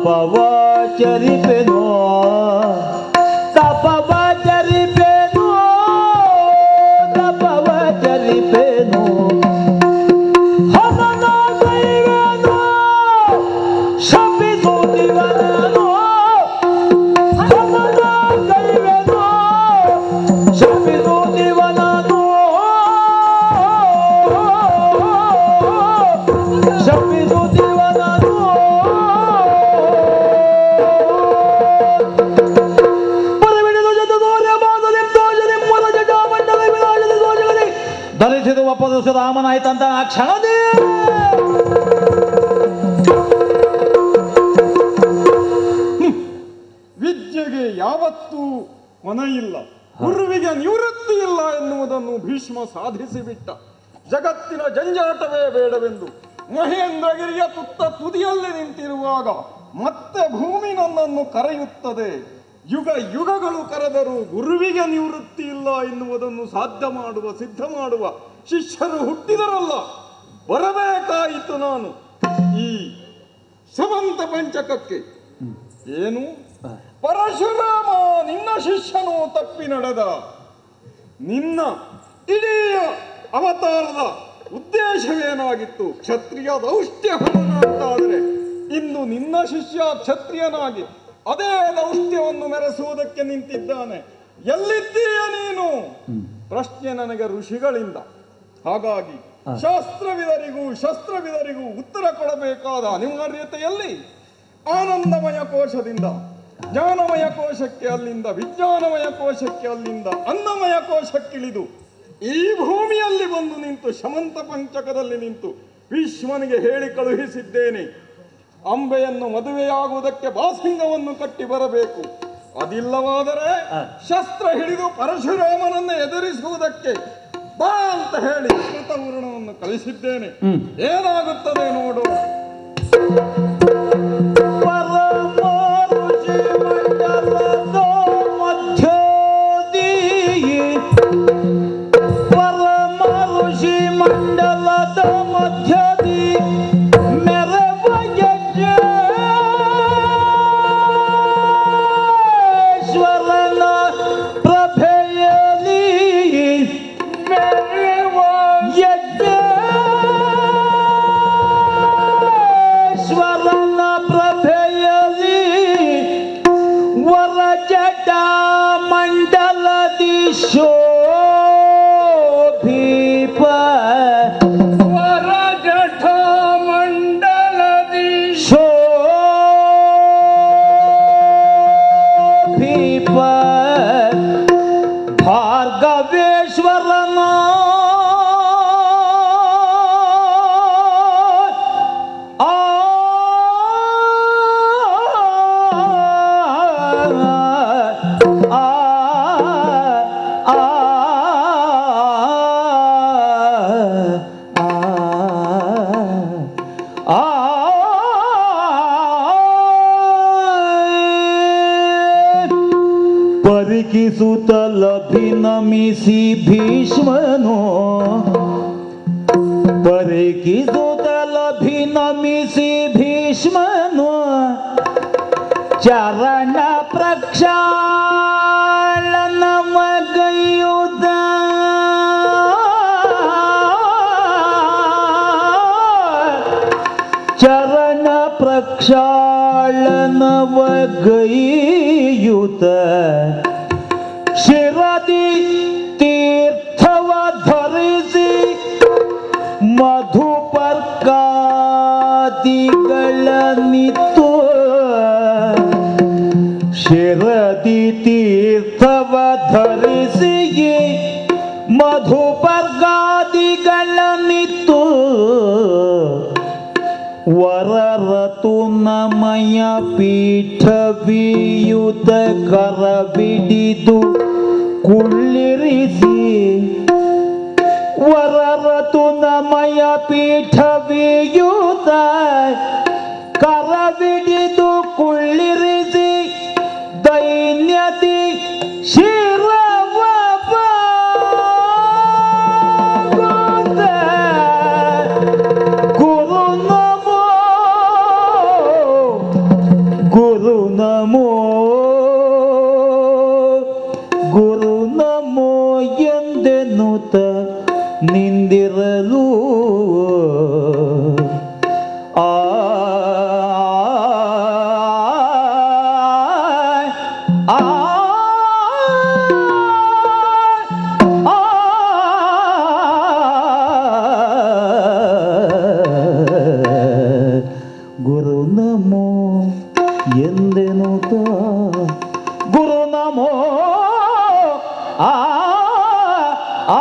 ತಪವ ಚರಿಪೆನೋ ತಪವ ಚರಿಪೆನೋ ತಪವ ಚರಿಪೆನೋ ಹನನ ಕೈವೇನೋ ಶಪಿಸು ದಿವನೋ ಹನನ ಕೈವೇನೋ ಶಪಿಸು ದಿವನೋ ಶಪಿಸು ದಿವನೋ ಧರಿಸಿದ ಒಪ್ಪದ ರಾಮನಾಯ್ತಂತ ಆ ಕ್ಷಣದೇ ವಿದ್ಯೆಗೆ ಯಾವತ್ತೂ ಕೊನೆಯಿಲ್ಲ, ಗುರುವಿಗೆ ನಿವೃತ್ತಿ ಇಲ್ಲ ಎನ್ನುವುದನ್ನು ಭೀಷ್ಮ ಸಾಧಿಸಿಬಿಟ್ಟ. ಜಗತ್ತಿನ ಜಂಜಾಟವೇ ಬೇಡವೆಂದು ಮಹೇಂದ್ರಗಿರಿಯ ತುದಿಯಲ್ಲಿ ನಿಂತಿರುವಾಗ ಮತ್ತೆ ಭೂಮಿ ನನ್ನನ್ನು ಕರೆಯುತ್ತದೆ. ಯುಗ ಯುಗಗಳು ಕರೆದರೂ ಗುರುವಿಗೆ ನಿವೃತ್ತಿ ಇಲ್ಲ ಎನ್ನುವುದನ್ನು ಸಾಧ್ಯ ಮಾಡುವ ಸಿದ್ಧ ಮಾಡುವ ಶಿಷ್ಯರು ಹುಟ್ಟಿದರಲ್ಲ, ಬರಬೇಕಾಯಿತು ನಾನು ಈ ಸಮಂತ ಪಂಚಕಕ್ಕೆ. ಏನು ಪರಶುರಾಮ ನಿನ್ನ ಶಿಷ್ಯನು ತಪ್ಪಿ ನಡೆದ, ನಿನ್ನ ಇಡೀ ಅವತಾರದ ಉದ್ದೇಶವೇನಾಗಿತ್ತು? ಕ್ಷತ್ರಿಯ ದೌಷ್ಟ್ಯ ಹರಣ ಅಂತಾದರೆ ಇಂದು ನಿನ್ನ ಶಿಷ್ಯ ಕ್ಷತ್ರಿಯನಾಗಿ ಅದೇ ದೌಷ್ಟ್ಯವನ್ನು ಮೆರೆಸುವುದಕ್ಕೆ ನಿಂತಿದ್ದಾನೆ. ಎಲ್ಲಿದ್ದೀಯ ನೀನು? ಪ್ರಶ್ನೆ ನನಗೆ ಋಷಿಗಳಿಂದ. ಹಾಗಾಗಿ ಶಸ್ತ್ರವಿದರಿಗೂ ಉತ್ತರ ಕೊಡಬೇಕಾದ ಅನಿವಾರ್ಯತೆಯಲ್ಲಿ ಆನಂದಮಯ ಕೋಶದಿಂದ ಜ್ಞಾನಮಯ ಕೋಶಕ್ಕೆ, ಅಲ್ಲಿಂದ ವಿಜ್ಞಾನಮಯ ಕೋಶಕ್ಕೆ, ಅಲ್ಲಿಂದ ಅನ್ನಮಯ ಕೋಶಕ್ಕಿಳಿದು ಈ ಭೂಮಿಯಲ್ಲಿ ಬಂದು ನಿಂತು ಶಮಂತ ಪಂಚಕದಲ್ಲಿ ನಿಂತು ಭೀಷ್ಮನಿಗೆ ಹೇಳಿ ಕಳುಹಿಸಿದ್ದೇನೆ. ಅಂಬೆಯನ್ನು ಮದುವೆಯಾಗುವುದಕ್ಕೆ ಬಾಸಿಂಗವನ್ನು ಕಟ್ಟಿ ಬರಬೇಕು. ಅದಿಲ್ಲವಾದರೆ ಶಸ್ತ್ರ ಹಿಡಿದು ಪರಶುರಾಮನನ್ನು ಎದುರಿಸುವುದಕ್ಕೆ ಬಾ ಅಂತ ಹೇಳಿ ಕೃತವರ್ಣವನ್ನು ಕಳಿಸಿದ್ದೇನೆ. ಏನಾಗುತ್ತದೆ ನೋಡು. ಮಂಡಲದ ಮಧ್ಯದಿ ಮೆರವಯಜ್ಞೇಶ್ವರನ ಪ್ರಭೆಯಲಿ ಯಜ್ಞೇಶ್ವರನ ಪ್ರಭೆಯಲಿ ವರಜಟ ಮಂಡಲದಿ ಭಾರ್ಗವೇಶ್ವರನ ಪರಿಕಿಸುತ್ತಲಭಿನಮಿಸಿ ಭೀಷ್ಮನು ಪರಿಕಿಸುತ್ತಲಭಿನಮಿಸಿ ಭೀಷ್ಮನು ಚರಣ ಪ್ರಕ್ಷಾಳನ ಮಗಯುದ ಚರಣ ಪ್ರಕ್ಷಾಳನವಗೈಯುತ ಶಿರದಿ ತೀರ್ಥವ ಧರಿಸಿ ಮಧುಪರ್ಕಾದಿಗಳನ್ನಿತ್ತು ಶಿರದಿ ತೀರ್ಥವ ಧರಿಸಿ ಮಧುಪರ್ಕಾದಿಗಳನ್ನಿತ್ತು ವರರತುನಮಯ ಪೀಠವಿಯುತ ಕರಬಿಡಿದು ಕುಳ್ಳಿರಿಸಿ ವರರತುನಮಯ ಪೀಠವಿಯುತ ಕರಬಿಡಿದು ಕುಳ್ಳಿರಿಸಿ ದೈನ್ಯದಿ ಶಿರವ ಗುರು ನಮೋ ನಮೋ ಎಂದೆನುತ ಗುರು ನಮೋ ಆ ಆ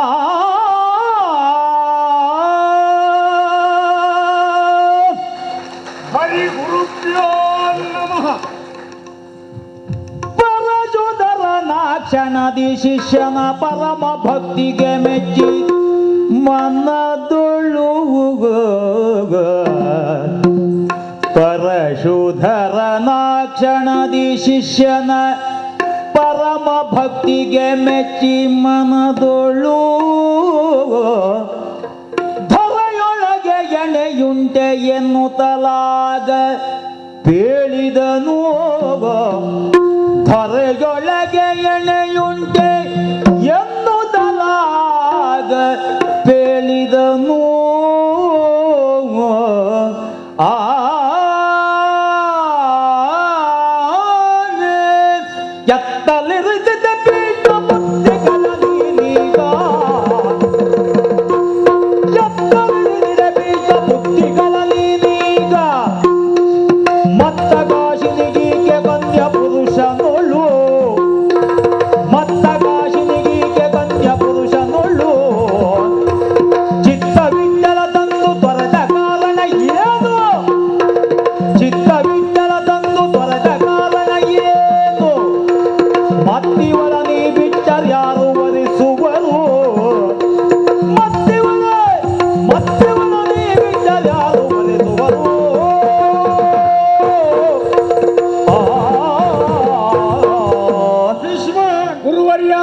ಹರಿ ಗುರುಭ್ಯೋ ನಮಃ. ಕ್ಷಣದಿ ಶಿಷ್ಯನ ಪರಮ ಭಕ್ತಿಗೆ ಮೆಚ್ಚಿ ಮನದೊಳು ಪರಶುಧರನ ಕ್ಷಣದಿ ಶಿಷ್ಯನ ಪರಮ ಭಕ್ತಿಗೆ ಮೆಚ್ಚಿ ಮನದೊಳು ಧರೆಯೊಳಗೆ ಎಣೆಯುಂಟೆ ಎನ್ನುತ್ತಲಾಗ ಪೇಳಿದನು. ಧರೆಯೊಳಗೆ ಎಣೆಯುಂಟೆ ಎನ್ನುತ್ತಲಾಗ ಪೇಳಿದನು. ಆ ಎತ್ತಲಿರಿಸಿದ ಪೀಠ ಬುದ್ಧಿಗಳ ನೀನೀಗ ಎತ್ತಲಿರಿಸಿದ ಪೀಠ ಬುದ್ಧಿಗಳ ನೀನೀಗ ಮತ್ತ ಕಾಶಿನಿಗೀಕೆ ಗಂಧ್ಯ ಪುರುಷನೊಳ್ಳು ಮತ್ತ ಕಾಶಿನಿಗೀಕೆ ಗಂಧ್ಯ ಪುರುಷನೊಳ್ಳು ಚಿತ್ತವಿಟ್ಟಲ ತಂದು ತೊರೆದ ಕಾರಣ ಏನು? ಚಿತ್ತವಿಟ್ಟಲ ತಂದು ತೊರೆದ ಕಾರಣ ಏನು? ಮತ್ತಿವಳ ನೀ ಬಿಟ್ಟರ್ಯಾರು ವರಿಸುವರು? ಮತ್ತಿವಳ ನೀ ಬಿಟ್ಟರ್ಯಾರು ವರಿಸುವರು? ಭೀಷ್ಮ ಗುರುವರ್ಯ,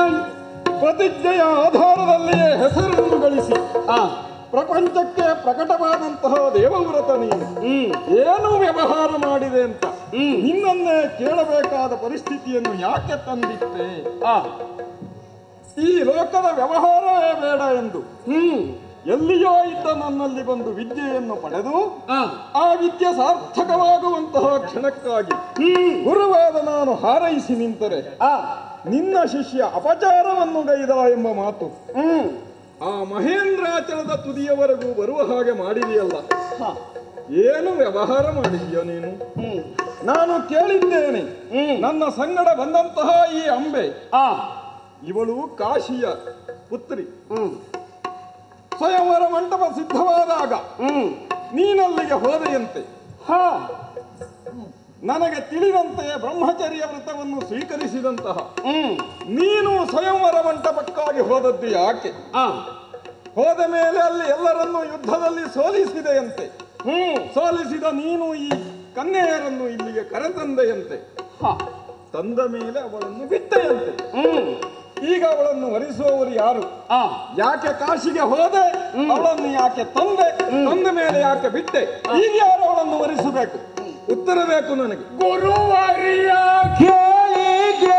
ಪ್ರತಿಜ್ಞೆಯ ಆಧಾರದಲ್ಲಿಯೇ ಹೆಸರನ್ನು ಗಳಿಸಿ ಪ್ರಪಂಚಕ್ಕೆ ಪ್ರಕಟವಾದಂತಹ ದೇವವ್ರತ ನೀನು ಏನು ವ್ಯವಹಾರ ಮಾಡಿದೆ ಅಂತ ನಿನ್ನನ್ನೇ ಕೇಳಬೇಕಾದ ಪರಿಸ್ಥಿತಿಯನ್ನು ಯಾಕೆ ತಂದಿಟ್ಟೆ? ಈ ಲೋಕದ ವ್ಯವಹಾರವೇ ಬೇಡ ಎಂದು ಎಲ್ಲಿಯೋ ಇದ್ದ ನನ್ನಲ್ಲಿ ಬಂದು ವಿದ್ಯೆಯನ್ನು ಪಡೆದು ಆ ವಿದ್ಯೆ ಸಾರ್ಥಕವಾಗುವಂತಹ ಕ್ಷಣಕ್ಕಾಗಿ ಗುರುವಾದ ನಾನು ಹಾರೈಸಿ ನಿಂತರೆ ನಿನ್ನ ಶಿಷ್ಯ ಅಪಚಾರವನ್ನು ಗೈದ ಎಂಬ ಮಾತು ಆ ಮಹೇಂದ್ರಾಚಲದ ತುದಿಯವರೆಗೂ ಬರುವ ಹಾಗೆ ಮಾಡಿದೆಯಲ್ಲ. ಏನು ವ್ಯವಹಾರ ಮಾಡಿದೀಯ ನೀನು? ನಾನು ಕೇಳಿದ್ದೇನೆ, ನನ್ನ ಸಂಗಡ ಬಂದಂತಹ ಈ ಅಂಬೆ ಇವಳು ಕಾಶಿಯ ಪುತ್ರಿ. ಸ್ವಯಂವರ ಮಂಟಪ ಸಿದ್ಧವಾದಾಗ ನೀನಲ್ಲಿಗೆ ಹೋದೆಯಂತೆ. ನನಗೆ ತಿಳಿದಂತೆ ಬ್ರಹ್ಮಚರ್ಯ ವ್ರತವನ್ನು ಸ್ವೀಕರಿಸಿದಂತಹ ನೀನು ಸ್ವಯಂವರ ಮಂಟಪಕ್ಕಾಗಿ ಹೋದದ್ದು ಯಾಕೆ? ಹೋದ ಮೇಲೆ ಅಲ್ಲಿ ಎಲ್ಲರನ್ನೂ ಯುದ್ಧದಲ್ಲಿ ಸೋಲಿಸಿದೆಯಂತೆ. ಸೋಲಿಸಿದ ನೀನು ಈ ಕನ್ಯೆಯರನ್ನು ಇಲ್ಲಿಗೆ ಕರೆತಂದೆಯಂತೆ. ತಂದ ಮೇಲೆ ಅವಳನ್ನು ಬಿಟ್ಟೆಯಂತೆ. ಈಗ ಅವಳನ್ನು ವರಿಸುವವರು ಯಾರು? ಯಾಕೆ ಕಾಶಿಗೆ ಹೋದೆ? ಅವಳನ್ನು ಯಾಕೆ ತಂದೆ? ತಂದ ಮೇಲೆ ಯಾಕೆ ಬಿಟ್ಟೆ? ಈಗ ಯಾರು ಅವಳನ್ನು ವರಿಸಬೇಕು? ಉತ್ತರ ಬೇಕು ನನಗೆ. ಗುರುವರಿಯ ಕೇಳಿಗೆ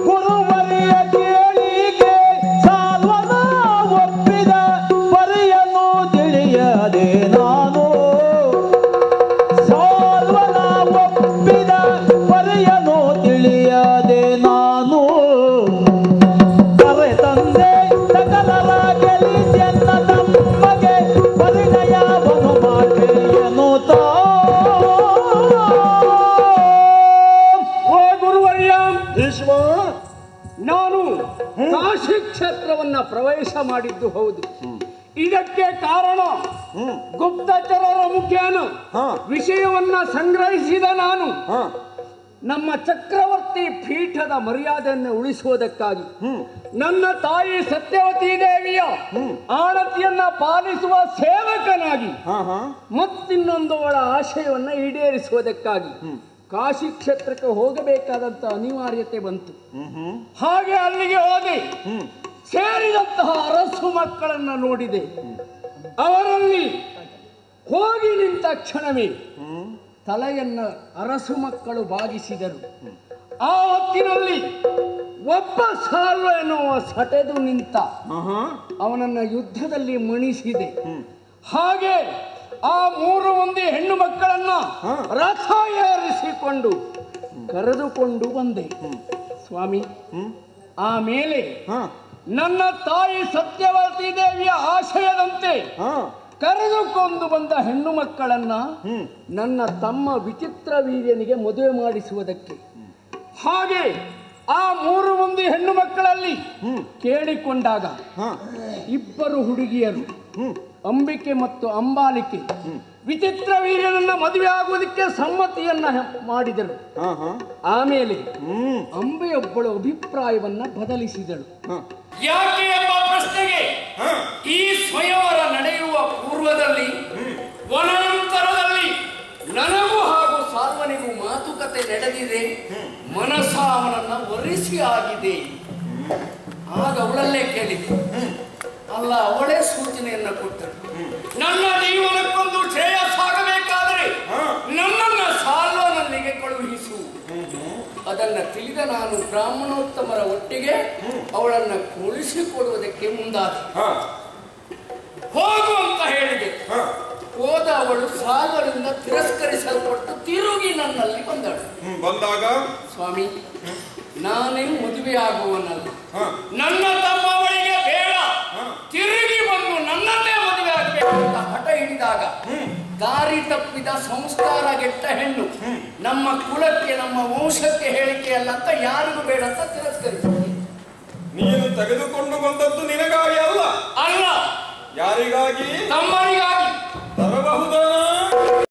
ಗುರುವರಿಯ ಕೇಳಿಗೆ ಸಾಲ್ವನ ಒಪ್ಪಿದ ಪರಿಯನ್ನು ತಿಳಿಯದೆ ನಾನು ಸಾಲ್ವನ ಒಪ್ಪಿದ ಪರಿಯನ್ನು ತಿಳಿಯದೆ ನಾನು ಕರೆ ತಂದೆ ಸಕಲರ ಗೆಲಿಸೆನ್ನ ತಮ್ಮಗೆ ಪರಿಣಯವನ್ನು ಮಾಡಿ ಎನ್ನುತ್ತಾ. ಓ ಗುರುವರ್ಯ, ಭೀಷ್ಮ, ನಾನು ಕಾಶಿ ಕ್ಷೇತ್ರವನ್ನ ಪ್ರವೇಶ ಮಾಡಿದ್ದು ಹೌದು. ಇದಕ್ಕೆ ಕಾರಣ ಗುಪ್ತಚರರ ಮುಖೇನ ವಿಷಯವನ್ನ ಸಂಗ್ರಹಿಸಿದ ನಾನು ನಮ್ಮ ಚಕ್ರವರ್ತಿ ಪೀಠದ ಮರ್ಯಾದೆಯನ್ನು ಉಳಿಸುವುದಕ್ಕಾಗಿ ನನ್ನ ತಾಯಿ ಸತ್ಯವತಿ ದೇವಿಯ ಆಣತಿಯನ್ನ ಪಾಲಿಸುವ ಸೇವಕನಾಗಿ ಮತ್ತಿನ್ನೊಂದು ಆಶಯವನ್ನ ಈಡೇರಿಸುವುದಕ್ಕಾಗಿ ಕಾಶಿ ಕ್ಷೇತ್ರಕ್ಕೆ ಹೋಗಬೇಕಾದಂತ ಅನಿವಾರ್ಯತೆ ಬಂತು. ಹಾಗೆ ಅಲ್ಲಿಗೆ ಹೋದೆ. ಸೇರಿದಂತಹ ಅರಸು ಮಕ್ಕಳನ್ನ ನೋಡಿದೆ. ಅವರಲ್ಲಿ ಹೋಗಿ ನಿಂತ ಕ್ಷಣವೇ ತಲೆಯನ್ನ ಅರಸು ಮಕ್ಕಳು ಬಾಗಿಸಿದರು. ಆ ಹೊತ್ತಿನಲ್ಲಿ ಒಬ್ಬ ಸಾಲ್ವ ಎನ್ನುವ ಸಟೆದು ನಿಂತ. ಅವನನ್ನ ಯುದ್ಧದಲ್ಲಿ ಮಣಿಸಿದೆ. ಹಾಗೆ ಆ 3 ಮಂದಿ ಹೆಣ್ಣು ಮಕ್ಕಳನ್ನ ರಥ ಏರಿಸಿಕೊಂಡು ಕರೆದುಕೊಂಡು ಬಂದೆ ಸ್ವಾಮಿ. ಆಮೇಲೆ ನನ್ನ ತಾಯಿ ಸತ್ಯವತಿ ದೇವಿಯ ಆಶಯದಂತೆ ಹಾ ಕರೆದುಕೊಂಡು ಬಂದ ಹೆಣ್ಣು ಮಕ್ಕಳನ್ನ ನನ್ನ ತಮ್ಮ ವಿಚಿತ್ರ ವೀರ್ಯನಿಗೆ ಮದುವೆ ಮಾಡಿಸುವುದಕ್ಕೆ. ಹಾಗೆ ಆ 3 ಮಂದಿ ಹೆಣ್ಣು ಮಕ್ಕಳಲ್ಲಿ ಕೇಳಿಕೊಂಡಾಗ ಇಬ್ಬರು ಹುಡುಗಿಯರು ಅಂಬಿಕೆ ಮತ್ತು ಅಂಬಾಲಿಕೆ ವಿಚಿತ್ರ ವೀರ್ಯನನ್ನ ಮದುವೆ ಆಗುವುದಕ್ಕೆ ಸಮ್ಮತಿಯನ್ನ ಮಾಡಿದಳು. ಆಮೇಲೆ ಅಂಬೆಯೊಬ್ಬಳು ಅಭಿಪ್ರಾಯವನ್ನ ಬದಲಿಸಿದಳು. ಯಾಕೆ ಎಂಬ ಪ್ರಶ್ನೆಗೆ ಈ ಸ್ವಯಂವರ ನಡೆಯುವ ಪೂರ್ವದಲ್ಲಿ ವನಾಂತರದಲ್ಲಿ ನನಗೂ ಹಾಗೂ ಸಾರ್ವನಿಗೂ ಮಾತುಕತೆ ನಡೆದಿದೆ. ಮನಸ ಅವನನ್ನ ಒರೆಸಿ ಆಗಿದೆ. ಆಗ ಅವಳಲ್ಲೇ ಕೇಳಿದೆ, ಅಲ್ಲ ಅವಳೇ ಸೂಚನೆಯನ್ನ ಕೊಟ್ಟಳು. ನನ್ನ ಜೀವನಕ್ಕೊಂದು ಶ್ರೇಯಸ್ಸಾಗಬೇಕಾದರೆ ನನ್ನನ್ನ ಸಾಲ್ವನಲ್ಲಿಗೆ ಕಳುಹಿಸು. ಅದನ್ನ ತಿಳಿದ ನಾನು ಬ್ರಾಹ್ಮಣೋತ್ತಮರ ಒಟ್ಟಿಗೆ ಅವಳನ್ನ ಕಳುಹಿಸಿಕೊಡುವುದಕ್ಕೆ ಮುಂದಾದ. ಹೋಗು ಅಂತ ಹೇಳಿದೆ. ಹೋದ ಅವಳು ಸಾಲ್ವರಿಂದ ತಿರಸ್ಕರಿಸಲ್ಪಟ್ಟು ತಿರುಗಿ ನನ್ನಲ್ಲಿ ಬಂದಾಗ, ಸ್ವಾಮಿ ನಾನೇ ಮದುವೆ ಆಗುವನಲ್ಲ, ನನ್ನ ತಮ್ಮವಳಿಗೆ ಬೇಡ, ತಿರುಗಿ ಬಂದು ನನ್ನನ್ನೇ ಮದುವೆ ಆಗಬೇಕು ಅಂತ ಹಠ ಹಿಡಿದಾಗ ದಾರಿ ತಪ್ಪಿದ ಸಂಸ್ಕಾರಗೆಟ್ಟ ಹೆಣ್ಣು ನಮ್ಮ ಕುಲಕ್ಕೆ ನಮ್ಮ ವಂಶಕ್ಕೆ ಹೇಳಿಕೆಯಲ್ಲ ಅಂತ ಯಾರಿಗೂ ಬೇಡ ಅಂತ ತಿರಸ್ಕರಿಸಿದೆ. ನೀನು ತೆಗೆದುಕೊಂಡು ಬಂದದ್ದು ನಿನಗಾಗಿ ಅಲ್ಲ, ಅಲ್ಲ ಯಾರಿಗಾಗಿ? ತಮ್ಮನಿಗಾಗಿ.